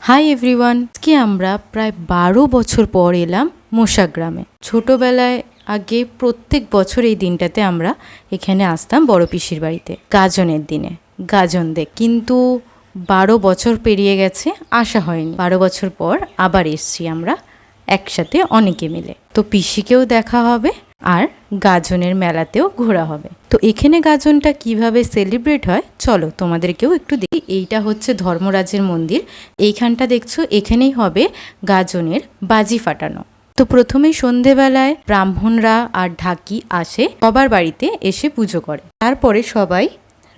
Hi everyone, আজকে আমরা প্রায় 12 বছর পর এলাম মোশা গ্রামে। ছোটোবেলায় আগে প্রত্যেক বছর এই দিনটাতে আমরা এখানে আসতাম বড় পিসির বাড়িতে গাজনের দিনে গাজন দেখ, কিন্তু 12 বছর পেরিয়ে গেছে, আসা হয়নি। 12 বছর পর আবার এসছি আমরা একসাথে অনেকে মিলে। তো পিসিকেও দেখা হবে আর গাজনের মেলাতেও ঘোরা হবে। তো এখানে গাজনটা কিভাবে সেলিব্রেট হয় চলো তোমাদেরকেও একটু দেখি। এইটা হচ্ছে ধর্মরাজের মন্দির। এইখানটা দেখছো, এখানেই হবে গাজনের বাজি ফাটানো। তো প্রথমেই সন্ধেবেলায় ব্রাহ্মণরা আর ঢাকি আসে, সবার বাড়িতে এসে পুজো করে। তারপরে সবাই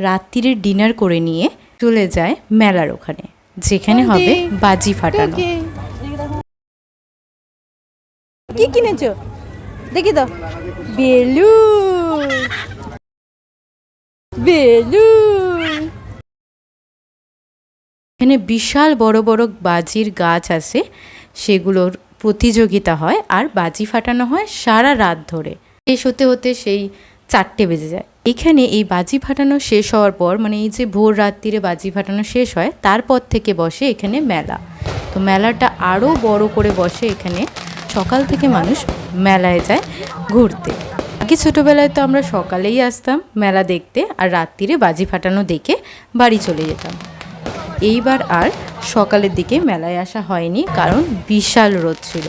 রাত্রির ডিনার করে নিয়ে চলে যায় মেলার ওখানে, যেখানে হবে বাজি ফাটানো। কি কিনেছো দেখি তো? Balloon balloon. এখানে বিশাল বড় বড় বাজির গাছ আছে, সেগুলোর প্রতিযোগিতা হয় আর বাজি ফাটানো হয় সারা রাত ধরে। শেষ হতে হতে সেই 4টে বেজে যায়। এখানে এই বাজি ফাটানো শেষ হওয়ার পর, মানে এই যে ভোর রাত্রিরে বাজি ফাটানো শেষ হয়, তারপর থেকে বসে এখানে মেলা। তো মেলাটা আরও বড় করে বসে এখানে। সকাল থেকে মানুষ মেলায় যায় ঘুরতে। আগে ছোটোবেলায় তো আমরা সকালেই আসতাম মেলা দেখতে, আর রাত্রিরে বাজি ফাটানো দেখে বাড়ি চলে যেতাম। এইবার আর সকালের দিকে মেলায় আসা হয়নি, কারণ বিশাল রোদ ছিল।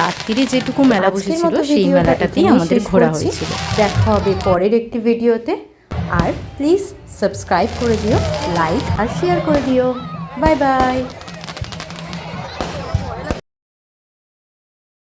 রাত্রিরে যেটুকু মেলা বসেছিল সেই মেলাটাতেই আমাদের ঘোরা হয়েছিল। দেখা হবে পরের একটি ভিডিওতে। আর প্লিজ সাবস্ক্রাইব করে দিও, লাইক আর শেয়ার করে দিও। Bye bye.